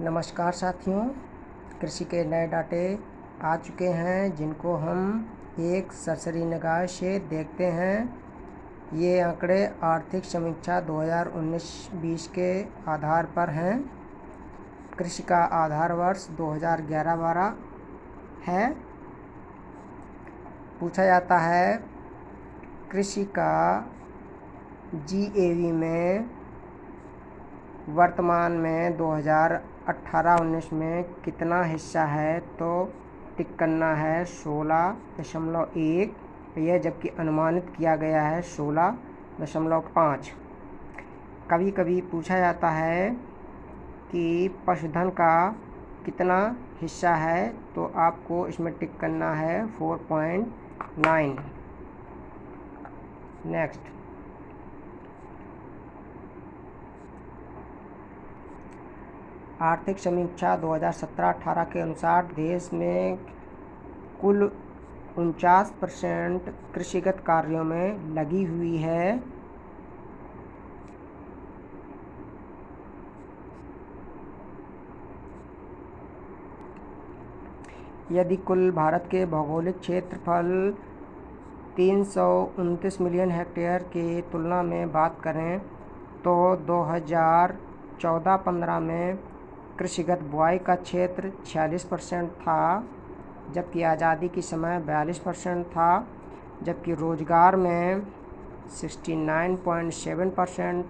नमस्कार साथियों, कृषि के नए डाटे आ चुके हैं जिनको हम एक सरसरी निगाह से देखते हैं। ये आंकड़े आर्थिक समीक्षा 2019-20 के आधार पर हैं। कृषि का आधार वर्ष 2011-12 है। पूछा जाता है कृषि का जीएवी में वर्तमान में 2018-19 में कितना हिस्सा है, तो टिक करना है 16.1। यह जबकि अनुमानित किया गया है 16.5। कभी कभी पूछा जाता है कि पशुधन का कितना हिस्सा है, तो आपको इसमें टिक करना है 4.9। नेक्स्ट, आर्थिक समीक्षा 2017-18 के अनुसार देश में कुल 49% कृषिगत कार्यों में लगी हुई है। यदि कुल भारत के भौगोलिक क्षेत्रफल 329 मिलियन हेक्टेयर की तुलना में बात करें तो 2014-15 में कृषिगत बुआई का क्षेत्र 46% था, जबकि आज़ादी के समय 42% था। जबकि रोजगार में 69.7%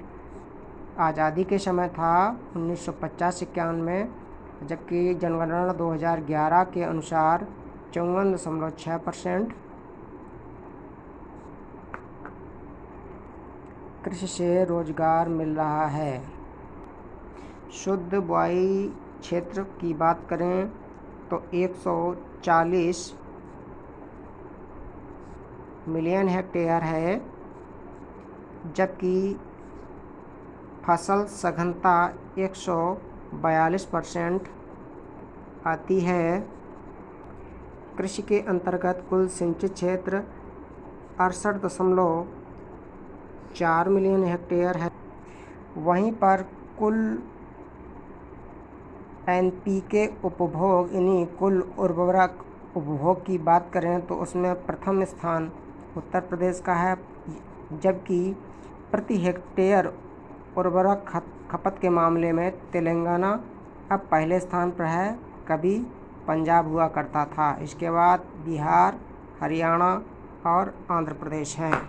आज़ादी के समय था 1950-51 में, जबकि जनगणना 2011 के अनुसार 54.6%। कृषि से रोजगार मिल रहा है। शुद्ध बुआई क्षेत्र की बात करें तो 140 मिलियन हेक्टेयर है, जबकि फसल सघनता 142% आती है। कृषि के अंतर्गत कुल सिंचित क्षेत्र 68.4 मिलियन हेक्टेयर है। वहीं पर कुल एनपीके उपभोग यानी कुल उर्वरक उपभोग की बात करें तो उसमें प्रथम स्थान उत्तर प्रदेश का है, जबकि प्रति हेक्टेयर उर्वरक खपत के मामले में तेलंगाना अब पहले स्थान पर है। कभी पंजाब हुआ करता था। इसके बाद बिहार, हरियाणा और आंध्र प्रदेश हैं।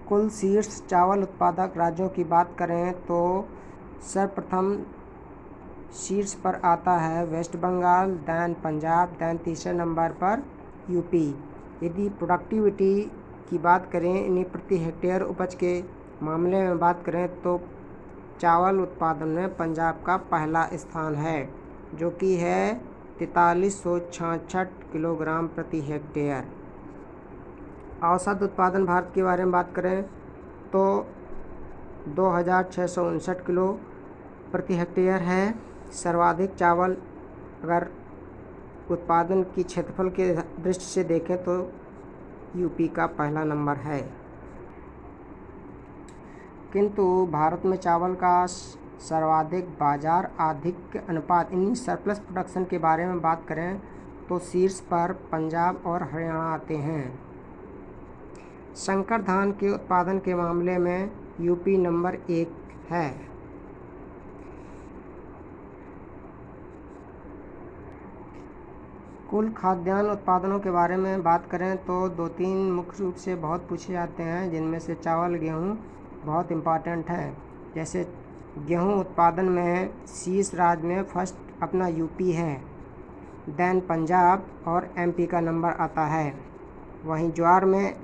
कुल शीर्ष चावल उत्पादक राज्यों की बात करें तो सर्वप्रथम शीर्ष पर आता है West Bengal, then Punjab, then तीसरे नंबर पर यूपी। यदि प्रोडक्टिविटी की बात करें यानी प्रति हेक्टेयर उपज के मामले में बात करें तो चावल उत्पादन में पंजाब का पहला स्थान है, जो कि है 4366 किलोग्राम प्रति हेक्टेयर। औसत उत्पादन भारत के बारे में बात करें तो 2659 किलो प्रति हेक्टेयर है। सर्वाधिक चावल अगर उत्पादन की क्षेत्रफल के दृष्टि से देखें तो यूपी का पहला नंबर है। किंतु भारत में चावल का सर्वाधिक बाजार आधिक्य अनुपात यानी सरप्लस प्रोडक्शन के बारे में बात करें तो शीर्ष पर पंजाब और हरियाणा आते हैं। संकर धान के उत्पादन के मामले में यूपी नंबर 1 है। कुल खाद्यान्न उत्पादनों के बारे में बात करें तो 2-3 मुख्य रूप से बहुत पूछे जाते हैं, जिनमें से चावल, गेहूँ बहुत इम्पॉर्टेंट है। जैसे गेहूँ उत्पादन में शीर्ष राज्य में फर्स्ट अपना यूपी है, दैन पंजाब और एमपी का नंबर आता है। वहीं ज्वार में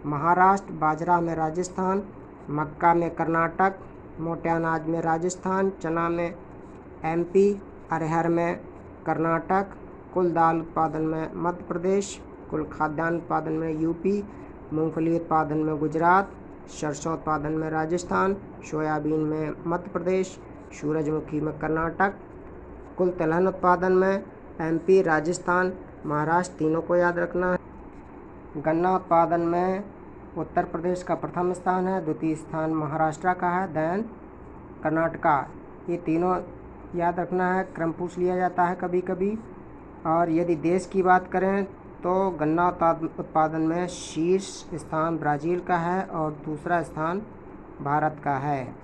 महाराष्ट्र, बाजरा में राजस्थान, मक्का में कर्नाटक, मोटे अनाज में राजस्थान, चना में एमपी, अरहर में कर्नाटक। कुल दाल उत्पादन में मध्य प्रदेश, कुल खाद्यान्न उत्पादन में यूपी, मूंगफली उत्पादन में गुजरात, सरसों उत्पादन में राजस्थान, सोयाबीन में मध्य प्रदेश, सूरजमुखी में कर्नाटक। कुल तिलहन उत्पादन में एमपी, राजस्थान, महाराष्ट्र, तीनों को याद रखना है। गन्ना उत्पादन में उत्तर प्रदेश का प्रथम स्थान है, द्वितीय स्थान महाराष्ट्र का है, दैन कर्नाटका। ये तीनों याद रखना है, क्रम पूछ लिया जाता है कभी कभी। और यदि देश की बात करें तो गन्ना उत्पादन में शीर्ष स्थान ब्राज़ील का है और दूसरा स्थान भारत का है।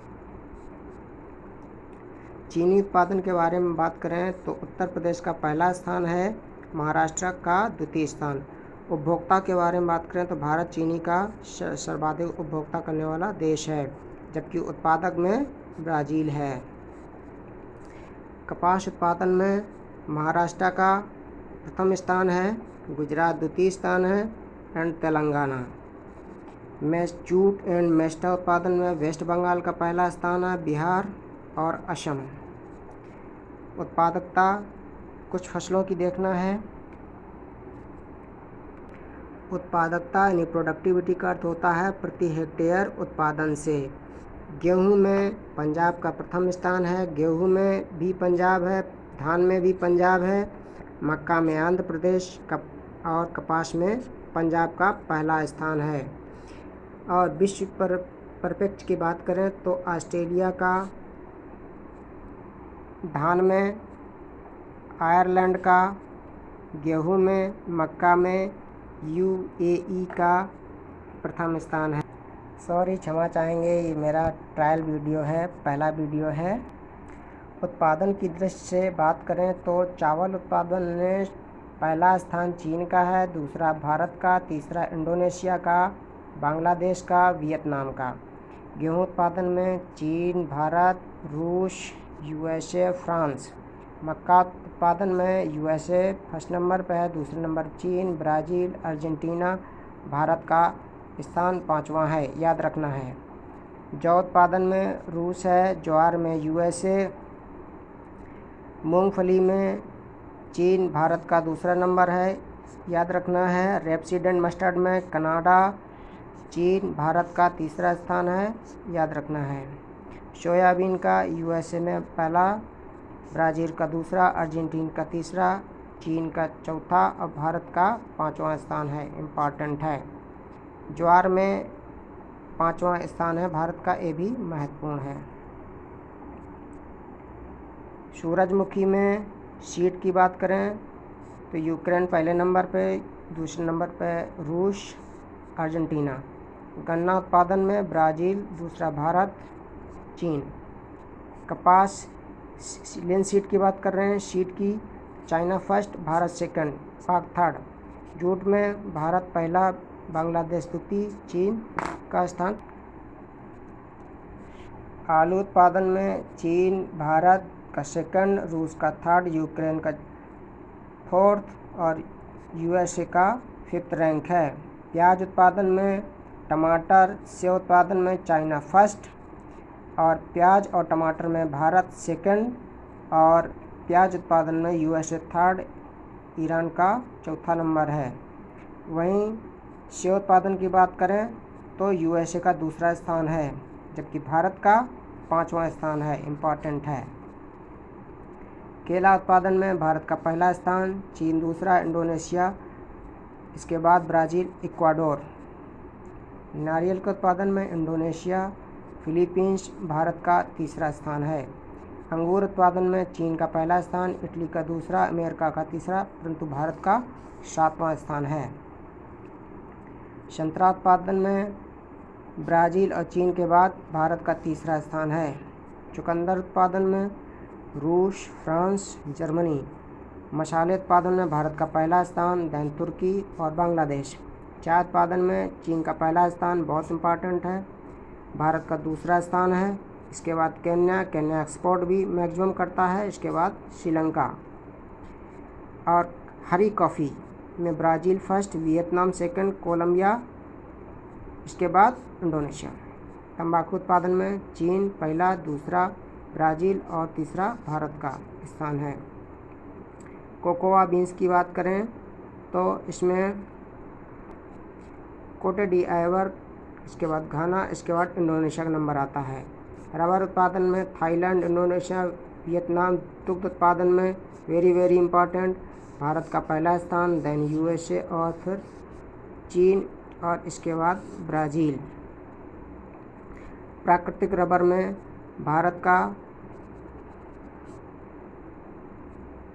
चीनी उत्पादन के बारे में बात करें तो उत्तर प्रदेश का पहला स्थान है, महाराष्ट्र का द्वितीय स्थान। उपभोक्ता के बारे में बात करें तो भारत चीनी का सर्वाधिक उपभोक्ता करने वाला देश है, जबकि उत्पादक में ब्राज़ील है। कपास उत्पादन में महाराष्ट्र का प्रथम स्थान है, गुजरात द्वितीय स्थान है and Telangana. Jute and mesta उत्पादन में वेस्ट बंगाल का पहला स्थान है, बिहार और असम। उत्पादकता कुछ फसलों की देखना है। उत्पादकता यानी प्रोडक्टिविटी का अर्थ होता है प्रति हेक्टेयर उत्पादन से। गेहूं में पंजाब का प्रथम स्थान है, गेहूं में भी पंजाब है, धान में भी पंजाब है, मक्का में आंध्र प्रदेश का और कपास में पंजाब का पहला स्थान है। और विश्व परिप्रेक्ष्य की बात करें तो ऑस्ट्रेलिया का धान में, आयरलैंड का गेहूं में, मक्का में यूएई का प्रथम स्थान है। सॉरी, क्षमा चाहेंगे, ये मेरा ट्रायल वीडियो है, पहला वीडियो है। उत्पादन की दृष्टि से बात करें तो चावल उत्पादन में पहला स्थान चीन का है, दूसरा भारत का, तीसरा इंडोनेशिया का, बांग्लादेश का, वियतनाम का। गेहूं उत्पादन में चीन, भारत, रूस, यूएसए, फ्रांस। मक्का उत्पादन में यूएसए फर्स्ट नंबर पर है, दूसरे नंबर चीन, ब्राज़ील, अर्जेंटीना, भारत का स्थान 5वां है, याद रखना है। जौ उत्पादन में रूस है, ज्वार में यूएसए, मूंगफली में चीन, भारत का दूसरा नंबर है, याद रखना है। रेपसीड एंड मस्टर्ड में कनाडा, चीन, भारत का तीसरा स्थान है, याद रखना है। सोयाबीन का यूएसए में पहला, ब्राज़ील का दूसरा, अर्जेंटीना का तीसरा, चीन का चौथा और भारत का 5वां स्थान है, इम्पॉर्टेंट है। ज्वार में 5वां स्थान है भारत का, ये भी महत्वपूर्ण है। सूरजमुखी में सीड की बात करें तो यूक्रेन पहले नंबर पे, दूसरे नंबर पे रूस, अर्जेंटीना। गन्ना उत्पादन में ब्राज़ील, दूसरा भारत, चीन। कपास लिनसीड की बात कर रहे हैं, सीड की चाइना फर्स्ट, भारत सेकंड, पाक थर्ड। जूट में भारत पहला, बांग्लादेश द्वितीय, चीन का स्थान। आलू उत्पादन में चीन, भारत का सेकंड, रूस का थर्ड, यूक्रेन का फोर्थ और यूएसए का 5th रैंक है। प्याज उत्पादन में टमाटर, सेव उत्पादन में चाइना फर्स्ट और प्याज और टमाटर में भारत सेकंड और प्याज उत्पादन में यूएसए थर्ड, ईरान का चौथा नंबर है। वहीं सेव उत्पादन की बात करें तो यूएसए का दूसरा स्थान है, जबकि भारत का 5वां स्थान है, इम्पॉर्टेंट है। केला उत्पादन में भारत का पहला स्थान, चीन दूसरा, इंडोनेशिया, इसके बाद ब्राज़ील, इक्वाडोर। नारियल के उत्पादन में इंडोनेशिया, फिलीपींस, भारत का तीसरा स्थान है। अंगूर उत्पादन में चीन का पहला स्थान, इटली का दूसरा, अमेरिका का तीसरा, परंतु भारत का 7वां स्थान है। संतरा उत्पादन में ब्राज़ील और चीन के बाद भारत का तीसरा स्थान है। चुकंदर उत्पादन में रूस, फ्रांस, जर्मनी। मसाले उत्पादन में भारत का पहला स्थान, देन तुर्की और बांग्लादेश। चाय उत्पादन में चीन का पहला स्थान, बहुत इम्पॉर्टेंट है, भारत का दूसरा स्थान है। इसके बाद केन्या एक्सपोर्ट भी मैक्सिमम करता है, इसके बाद श्रीलंका। और हरी कॉफ़ी में Brazil first, Vietnam second, Colombia, इसके बाद इंडोनेशिया। तंबाकू उत्पादन में चीन पहला, दूसरा ब्राज़ील और तीसरा भारत का स्थान है। कोकोआ बीन्स की बात करें तो इसमें कोटे डी आइवर, इसके बाद घाना, इसके बाद इंडोनेशिया का नंबर आता है। रबर उत्पादन में थाईलैंड, इंडोनेशिया, वियतनाम। दुग्ध उत्पादन में वेरी इम्पॉर्टेंट, भारत का पहला स्थान, देन यूएसए और फिर चीन और इसके बाद ब्राज़ील। प्राकृतिक रबर में भारत का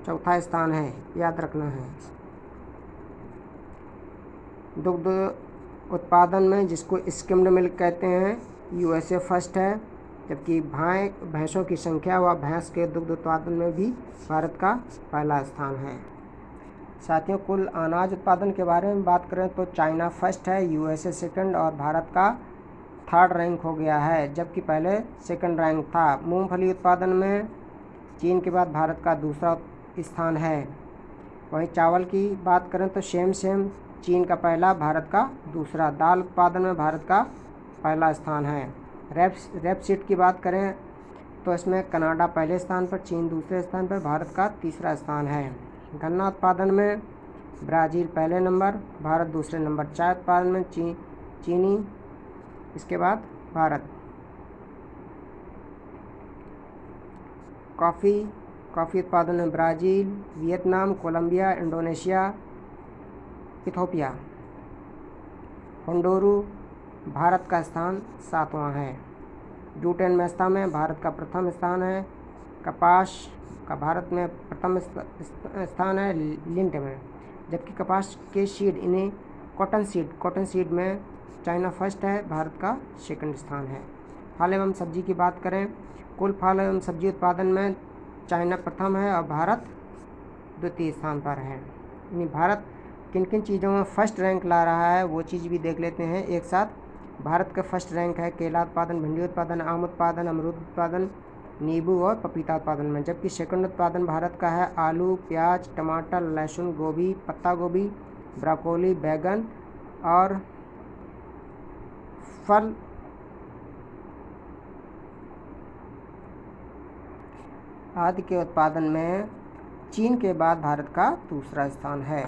चौथा स्थान है, याद रखना है। दुग्ध उत्पादन में जिसको स्किम्ड मिल्क कहते हैं, यूएसए फर्स्ट है, जबकि भैंसों की संख्या व भैंस के दुग्ध उत्पादन में भी भारत का पहला स्थान है। साथियों, कुल अनाज उत्पादन के बारे में बात करें तो चाइना फर्स्ट है, यूएसए सेकंड और भारत का थर्ड रैंक हो गया है, जबकि पहले सेकंड रैंक था। मूंगफली उत्पादन में चीन के बाद भारत का दूसरा स्थान है। वहीं चावल की बात करें तो सेम चीन का पहला, भारत का दूसरा। दाल उत्पादन में भारत का पहला स्थान है। रेपसीड की बात करें तो इसमें कनाडा पहले स्थान पर, चीन दूसरे स्थान पर, भारत का तीसरा स्थान है। गन्ना उत्पादन में ब्राज़ील पहले नंबर, भारत दूसरे नंबर। चाय उत्पादन में चीनी, इसके बाद भारत। कॉफ़ी उत्पादन में Brazil, Vietnam, Colombia, Indonesia, Ethiopia. Honduras Bharat का स्थान 7वां है। जूट एंड मेस्ता में भारत का प्रथम स्थान है। कपास का भारत में प्रथम स्थान है लिंट में, जबकि कपास के सीड इन्हें कॉटन सीड में चाइना फर्स्ट है, भारत का सेकंड स्थान है। फल एवं सब्जी की बात करें, कुल फल एवं सब्जी उत्पादन में चाइना प्रथम है और भारत द्वितीय स्थान पर है। यानी भारत किन किन चीज़ों में फर्स्ट रैंक ला रहा है वो चीज़ भी देख लेते हैं एक साथ। भारत का फर्स्ट रैंक है केला उत्पादन, भिंडी उत्पादन, आम उत्पादन, अमरूद उत्पादन, नींबू और पपीता उत्पादन में। जबकि सेकंड उत्पादन भारत का है आलू, प्याज, टमाटर, लहसुन, गोभी, पत्ता गोभी, ब्रोकोली, बैगन और फल आदि के उत्पादन में चीन के बाद भारत का दूसरा स्थान है।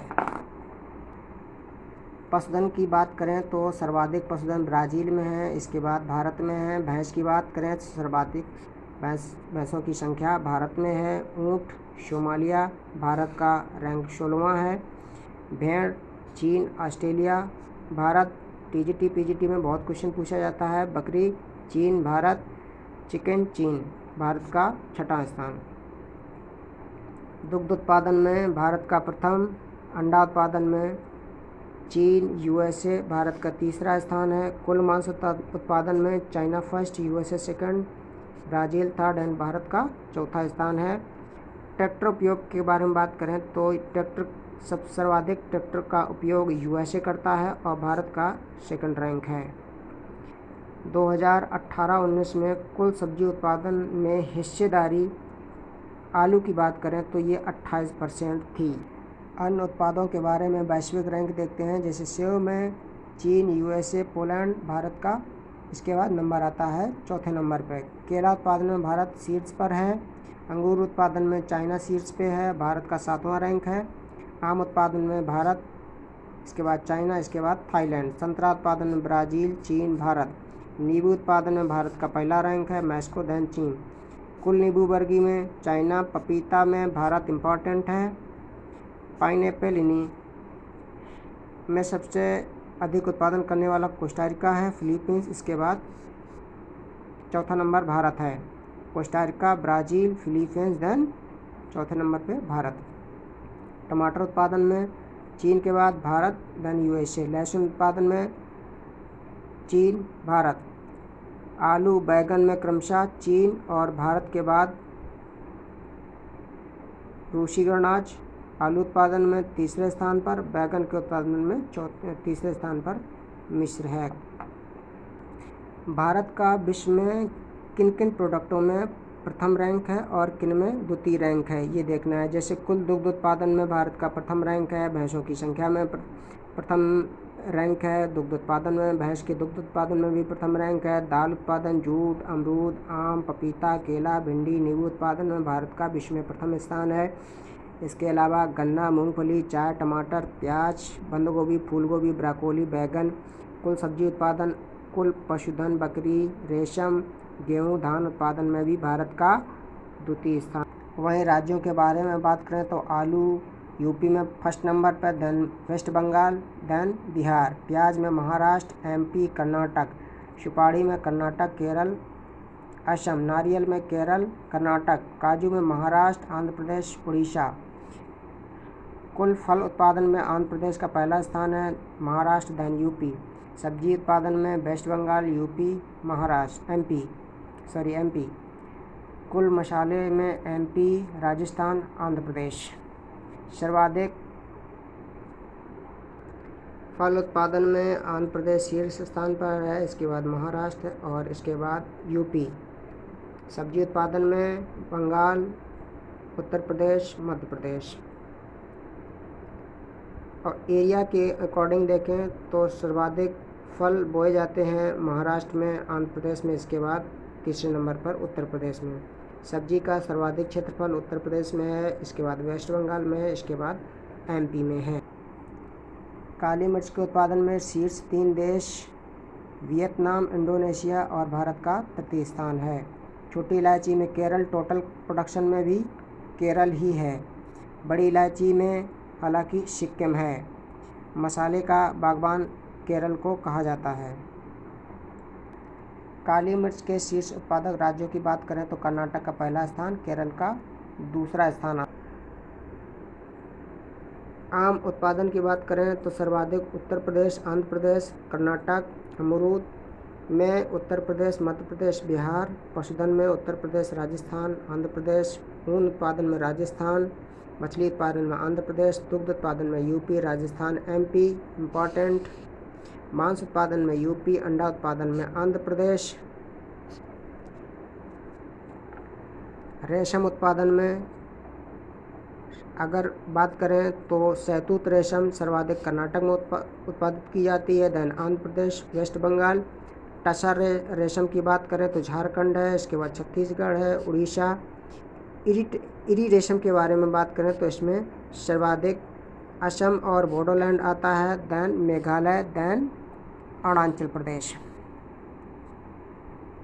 पशुधन की बात करें तो सर्वाधिक पशुधन ब्राज़ील में है, इसके बाद भारत में है। भैंस की बात करें तो सर्वाधिक भैंसों की संख्या भारत में है। ऊँट सोमालिया, भारत का रैंक 16वां है। भेड़ चीन, ऑस्ट्रेलिया, भारत। टीजीटी पीजीटी में बहुत क्वेश्चन पूछा जाता है। बकरी चीन, भारत। चिकन चीन, भारत का 6वां स्थान। दुग्ध उत्पादन में भारत का प्रथम। अंडा उत्पादन में चीन, यूएसए, भारत का तीसरा स्थान है। कुल मांस उत्पादन में China first, USA second, Brazil third and Bharat का चौथा स्थान है। ट्रैक्टर उपयोग के बारे में बात करें तो सर्वाधिक ट्रैक्टर का उपयोग यूएसए करता है और भारत का सेकंड रैंक है। 2018-19 में कुल सब्जी उत्पादन में हिस्सेदारी आलू की बात करें तो ये 28% थी। अन्य उत्पादों के बारे में वैश्विक रैंक देखते हैं, जैसे सेब में चीन, यूएसए, पोलैंड, भारत का इसके बाद नंबर आता है चौथे नंबर पर। केला उत्पादन में भारत शीर्ष पर है। अंगूर उत्पादन में चाइना शीर्ष पे है, भारत का 7वां रैंक है। आम उत्पादन में भारत, इसके बाद चाइना, इसके बाद थाईलैंड। संतरा उत्पादन में ब्राज़ील, चीन, भारत। नींबू उत्पादन में भारत का पहला रैंक है, मैक्सिको देन चीन। कुल नींबू वर्गीय में चाइना, पपीता में भारत इम्पॉर्टेंट है। पाइनएप्पल इन्हीं में सबसे अधिक उत्पादन करने वाला कोस्टारिका है, फिलीपींस, इसके बाद चौथा नंबर भारत है। कोस्टारिका, ब्राज़ील, फिलीपींस, देन चौथे नंबर पे भारत। टमाटर उत्पादन में चीन के बाद भारत, देन यूएसए। लहसुन उत्पादन में चीन, भारत। आलू बैगन में क्रमशः चीन और भारत के बाद रूसी गणराज्य। आलू उत्पादन में तीसरे स्थान पर, बैगन के उत्पादन में तीसरे स्थान पर मिस्र है। भारत का विश्व में किन किन प्रोडक्टों में प्रथम रैंक है और किन में द्वितीय रैंक है ये देखना है। जैसे कुल दुग्ध उत्पादन में भारत का प्रथम रैंक है, भैंसों की संख्या में प्रथम रैंक है। दुग्ध उत्पादन में भैंस के दुग्ध उत्पादन में भी प्रथम रैंक है। दाल उत्पादन, जूट, अमरूद, आम, पपीता, केला, भिंडी, नींबू उत्पादन में भारत का विश्व में प्रथम स्थान है। इसके अलावा गन्ना, मूंगफली, चाय, टमाटर, प्याज, बंद गोभी, फूल गोभी, ब्रोकोली, बैगन। कुल सब्जी उत्पादन, कुल पशुधन, बकरी, रेशम, गेहूँ, धान उत्पादन में भी भारत का द्वितीय स्थान। वहीं राज्यों के बारे में बात करें तो आलू यूपी में फर्स्ट नंबर पर, then West Bengal, then Bihar. प्याज में महाराष्ट्र, एमपी, कर्नाटक। सुपारी में कर्नाटक, केरल, असम। नारियल में केरल, कर्नाटक। काजू में महाराष्ट्र, आंध्र प्रदेश, उड़ीसा। कुल फल उत्पादन में आंध्र प्रदेश का पहला स्थान है, महाराष्ट्र देन यूपी। सब्जी उत्पादन में West Bengal, UP, Maharashtra, MP. कुल मसाले में एमपी, राजस्थान, आंध्र प्रदेश। सर्वाधिक फल उत्पादन में आंध्र प्रदेश शीर्ष स्थान पर है, इसके बाद महाराष्ट्र और इसके बाद यूपी। सब्जी उत्पादन में बंगाल, उत्तर प्रदेश, मध्य प्रदेश। और एरिया के अकॉर्डिंग देखें तो सर्वाधिक फल बोए जाते हैं महाराष्ट्र में, आंध्र प्रदेश में, इसके बाद तीसरे नंबर पर उत्तर प्रदेश में। सब्जी का सर्वाधिक क्षेत्रफल उत्तर प्रदेश में है, इसके बाद वेस्ट बंगाल में है, इसके बाद एमपी में है। काली मिर्च के उत्पादन में शीर्ष 3 देश वियतनाम, इंडोनेशिया और भारत का तृतीय स्थान है। छोटी इलायची में केरल, टोटल प्रोडक्शन में भी केरल ही है। बड़ी इलायची में हालांकि सिक्किम है। मसाले का बागबान केरल को कहा जाता है। काली मिर्च के शीर्ष उत्पादक राज्यों की बात करें तो कर्नाटक का पहला स्थान, केरल का दूसरा स्थान। आम उत्पादन की बात करें तो सर्वाधिक उत्तर प्रदेश, आंध्र प्रदेश, कर्नाटक। अमरूद में उत्तर प्रदेश, मध्य प्रदेश, बिहार। पशुधन में उत्तर प्रदेश, राजस्थान, आंध्र प्रदेश। ऊन उत्पादन में राजस्थान। मछली उत्पादन में आंध्र प्रदेश। दुग्ध उत्पादन में यूपी, राजस्थान, एमपी। इम्पॉर्टेंट मांस उत्पादन में यूपी। अंडा उत्पादन में आंध्र प्रदेश। रेशम उत्पादन में अगर बात करें तो शहतूत रेशम सर्वाधिक कर्नाटक में उत्पादित की जाती है, देन आंध्र प्रदेश, वेस्ट बंगाल। टसर रेशम की बात करें तो झारखंड है, इसके बाद छत्तीसगढ़ है, उड़ीसा। इरी रेशम के बारे में बात करें तो इसमें सर्वाधिक असम और बोडोलैंड आता है, देन मेघालय, देन अरुणाचल प्रदेश।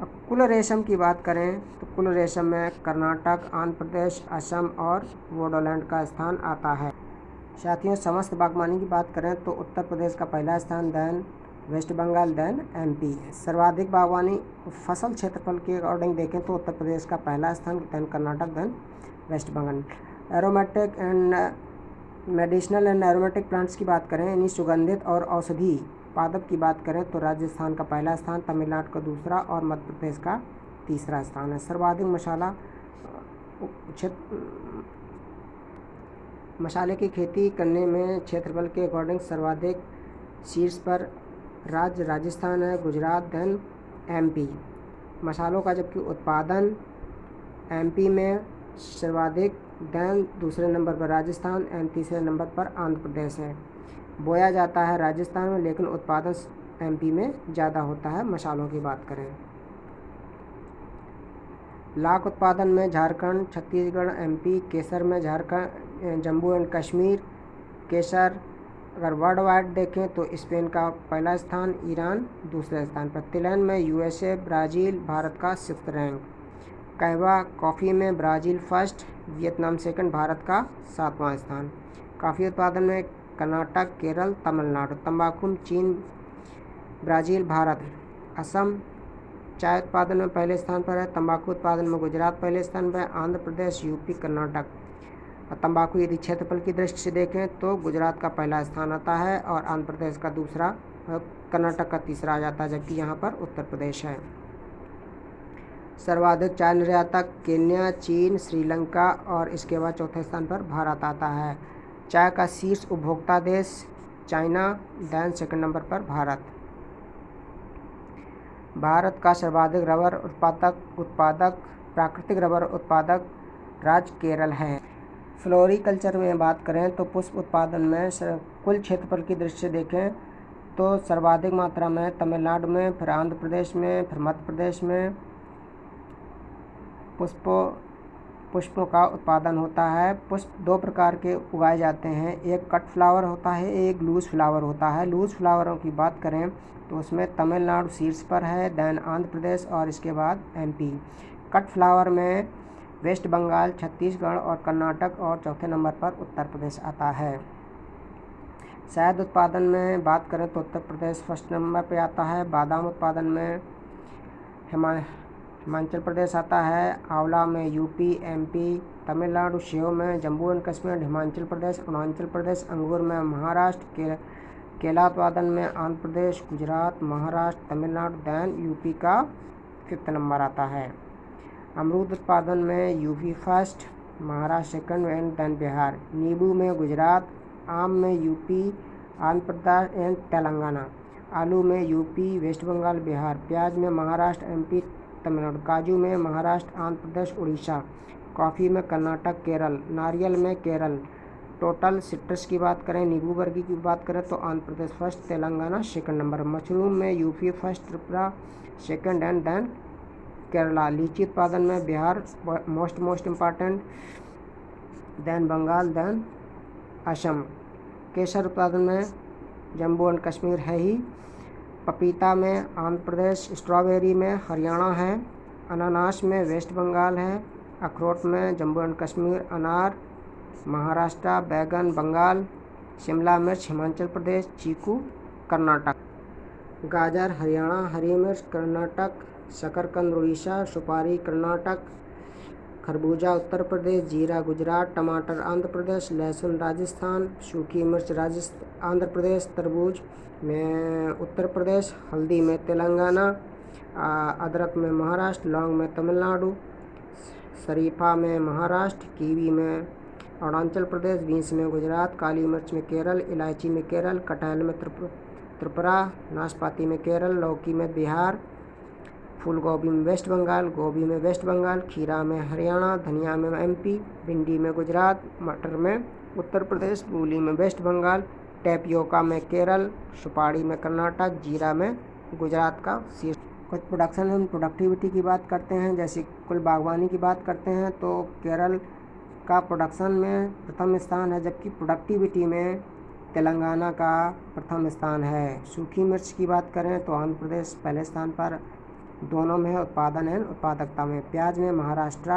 अब कुल रेशम की बात करें तो कुल रेशम में कर्नाटक, आंध्र प्रदेश, असम और बोडोलैंड का स्थान आता है। साथियों, समस्त बागवानी की बात करें तो उत्तर प्रदेश का पहला स्थान, then West Bengal, then MP. सर्वाधिक बागवानी फसल क्षेत्रफल के अकॉर्डिंग देखें तो उत्तर प्रदेश का पहला स्थान, then Karnataka, then West Bengal. Aromatic and medicinal and aromatic plants की बात करें, यानी सुगंधित और औषधि पादप की बात करें तो राजस्थान का पहला स्थान, तमिलनाडु का दूसरा और मध्य प्रदेश का तीसरा स्थान है। सर्वाधिक मसाले की खेती करने में क्षेत्रफल के अकॉर्डिंग सर्वाधिक शीर्ष पर राज्य राजस्थान है, गुजरात, देन एमपी। मसालों का जबकि उत्पादन एमपी में सर्वाधिक, देन दूसरे नंबर पर राजस्थान एंड तीसरे नंबर पर आंध्र प्रदेश है। बोया जाता है राजस्थान में, लेकिन उत्पादन एमपी में ज़्यादा होता है। मसालों की बात करें, लाख उत्पादन में झारखंड, छत्तीसगढ़, एमपी। केसर में झारखंड, जम्मू एंड कश्मीर। केसर अगर वर्ल्ड वाइड देखें तो स्पेन का पहला स्थान, ईरान दूसरे स्थान पर। तिलहन में यूएसए, ब्राज़ील, भारत का 6th रैंक। कहवा कॉफ़ी में Brazil first, Vietnam second, Bharat का 7वां स्थान। कॉफ़ी उत्पादन में कर्नाटक, केरल, तमिलनाडु। तंबाकू में चीन, ब्राज़ील, भारत, असम। चाय उत्पादन में पहले स्थान पर है। तंबाकू उत्पादन में गुजरात पहले स्थान पर है, आंध्र प्रदेश, यूपी, कर्नाटक। तंबाकू यदि क्षेत्रफल की दृष्टि से देखें तो गुजरात का पहला स्थान आता है और आंध्र प्रदेश का दूसरा, कर्नाटक का तीसरा आ जाता है, जबकि यहाँ पर उत्तर प्रदेश है। सर्वाधिक चाय निर्यातक केन्या, चीन, श्रीलंका और इसके बाद चौथे स्थान पर भारत आता है। चाय का शीर्ष उपभोक्ता देश चाइना, देन सेकंड नंबर पर भारत। भारत का सर्वाधिक रबर उत्पादक प्राकृतिक रबर उत्पादक राज्य केरल है। फ्लोरिकल्चर में बात करें तो पुष्प उत्पादन में कुल क्षेत्रफल की दृष्टि से देखें तो सर्वाधिक मात्रा में तमिलनाडु में, फिर आंध्र प्रदेश में, फिर मध्य प्रदेश में पुष्पों का उत्पादन होता है। पुष्प 2 प्रकार के उगाए जाते हैं, एक कट फ्लावर होता है, एक लूज फ्लावर होता है। लूज फ्लावरों की बात करें तो उसमें तमिलनाडु शीर्ष पर है, देन आंध्र प्रदेश और इसके बाद एमपी। कट फ्लावर में वेस्ट बंगाल, छत्तीसगढ़ और कर्नाटक और चौथे नंबर पर उत्तर प्रदेश आता है। शहद उत्पादन में बात करें तो उत्तर प्रदेश फर्स्ट नंबर पर आता है। बादाम उत्पादन में हिमाचल प्रदेश आता है। आंवला में यूपी, एमपी, तमिलनाडु। सेव में जम्मू एंड कश्मीर, हिमाचल प्रदेश, अरुणाचल प्रदेश। अंगूर में महाराष्ट्र। केला उत्पादन में आंध्र प्रदेश, गुजरात, महाराष्ट्र, तमिलनाडु। दैन यूपी का 5th नंबर आता है। अमरूद उत्पादन में UP first, Maharashtra second and then Bihar. नींबू में गुजरात। आम में यूपी, आंध्र प्रदेश एंड तेलंगाना। आलू में यूपी, वेस्ट बंगाल, बिहार। प्याज में महाराष्ट्र, एमपी, तमिलनाडु। काजू में महाराष्ट्र, आंध्र प्रदेश, उड़ीसा। कॉफ़ी में कर्नाटक, केरल। नारियल में केरल। टोटल सिट्रस की बात करें, नींबू वर्गी की बात करें तो Andhra Pradesh first, Telangana second number. Mushroom में UP first, Tripura second and then Kerala. लीची उत्पादन में Bihar most important, then Bengal, then Assam. केसर उत्पादन में जम्मू एंड कश्मीर है ही। पपीता में आंध्र प्रदेश। स्ट्रॉबेरी में हरियाणा है। अनानास में वेस्ट बंगाल है। अखरोट में जम्मू एंड कश्मीर। अनार महाराष्ट्र। बैगन बंगाल। शिमला मिर्च हिमाचल प्रदेश। चीकू कर्नाटक। गाजर हरियाणा। हरी मिर्च कर्नाटक। शकरकंद उड़ीसा। सुपारी कर्नाटक। खरबूजा उत्तर प्रदेश। जीरा गुजरात। टमाटर आंध्र प्रदेश। लहसुन राजस्थान। सूखी मिर्च आंध्र प्रदेश। तरबूज में उत्तर प्रदेश। हल्दी में तेलंगाना। अदरक में महाराष्ट्र। लौंग में तमिलनाडु। शरीफा में महाराष्ट्र। कीवी में अरुणाचल प्रदेश। बीन्स में गुजरात। काली मिर्च में केरल। इलायची में केरल। कटहल में त्रिपुरा। नाशपाती में केरल। लौकी में बिहार। फूल गोभी में वेस्ट बंगाल। गोभी में वेस्ट बंगाल। खीरा में हरियाणा। धनिया में एमपी। भिंडी में गुजरात। मटर में उत्तर प्रदेश। मूली में वेस्ट बंगाल। टेपियोका में केरल। सुपारी में कर्नाटक। जीरा में गुजरात का शीर्ष। कुछ प्रोडक्शन एंड प्रोडक्टिविटी की बात करते हैं, जैसे कुल बागवानी की बात करते हैं तो केरल का प्रोडक्शन में प्रथम स्थान है, जबकि प्रोडक्टिविटी में तेलंगाना का प्रथम स्थान है। सूखी मिर्च की बात करें तो आंध्र प्रदेश पहले स्थान पर दोनों में है, उत्पादन एवं उत्पादकता में। प्याज में महाराष्ट्र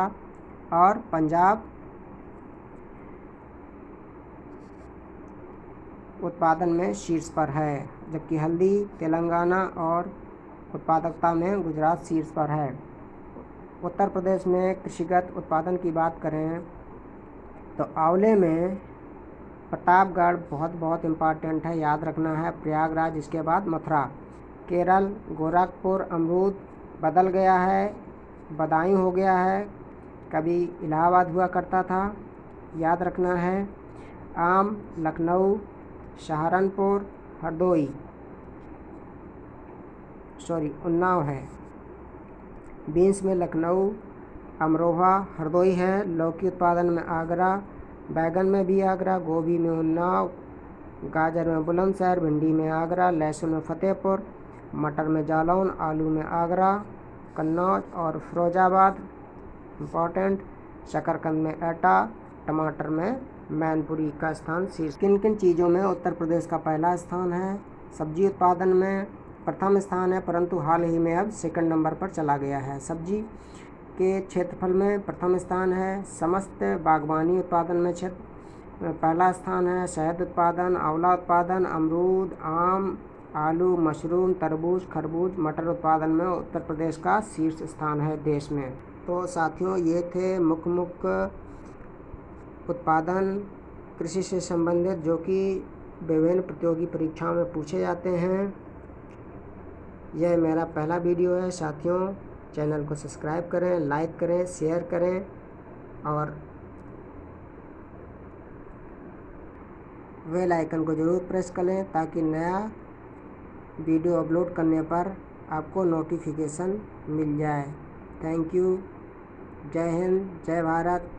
और पंजाब उत्पादन में शीर्ष पर है, जबकि हल्दी तेलंगाना और उत्पादकता में गुजरात शीर्ष पर है। उत्तर प्रदेश में कृषिगत उत्पादन की बात करें तो आंवले में प्रतापगढ़ बहुत इम्पॉर्टेंट है, याद रखना है। प्रयागराज, इसके बाद मथुरा। केरल गोरखपुर। अमरूद बदल गया है, बदायूं हो गया है, कभी इलाहाबाद हुआ करता था, याद रखना है। आम लखनऊ, सहारनपुर, उन्नाव है। बीन्स में लखनऊ, अमरोहा, हरदोई है। लौकी उत्पादन में आगरा। बैगन में भी आगरा। गोभी में उन्नाव। गाजर में बुलंदशहर। भिंडी में आगरा। लहसुन में फतेहपुर। मटर में जालौन। आलू में आगरा, कन्नौज और फिरोजाबाद इम्पॉर्टेंट। शकरकंद में एटा। टमाटर में मैनपुरी का स्थान शीर्ष। किन किन चीज़ों में उत्तर प्रदेश का पहला स्थान है? सब्जी उत्पादन में प्रथम स्थान है, परंतु हाल ही में अब सेकंड नंबर पर चला गया है। सब्जी के क्षेत्रफल में प्रथम स्थान है। समस्त बागवानी उत्पादन में पहला स्थान है। शहद उत्पादन, आंवला उत्पादन, अमरूद, आम, आलू, मशरूम, तरबूज, खरबूज, मटर उत्पादन में उत्तर प्रदेश का शीर्ष स्थान है देश में। तो साथियों, ये थे मुख्य उत्पादन कृषि से संबंधित जो कि विभिन्न प्रतियोगी परीक्षाओं में पूछे जाते हैं। यह मेरा पहला वीडियो है साथियों। चैनल को सब्सक्राइब करें, लाइक करें, शेयर करें और बेल आइकन को ज़रूर प्रेस कर लें ताकि नया वीडियो अपलोड करने पर आपको नोटिफिकेशन मिल जाए। Thank you. जय हिंद, जय भारत।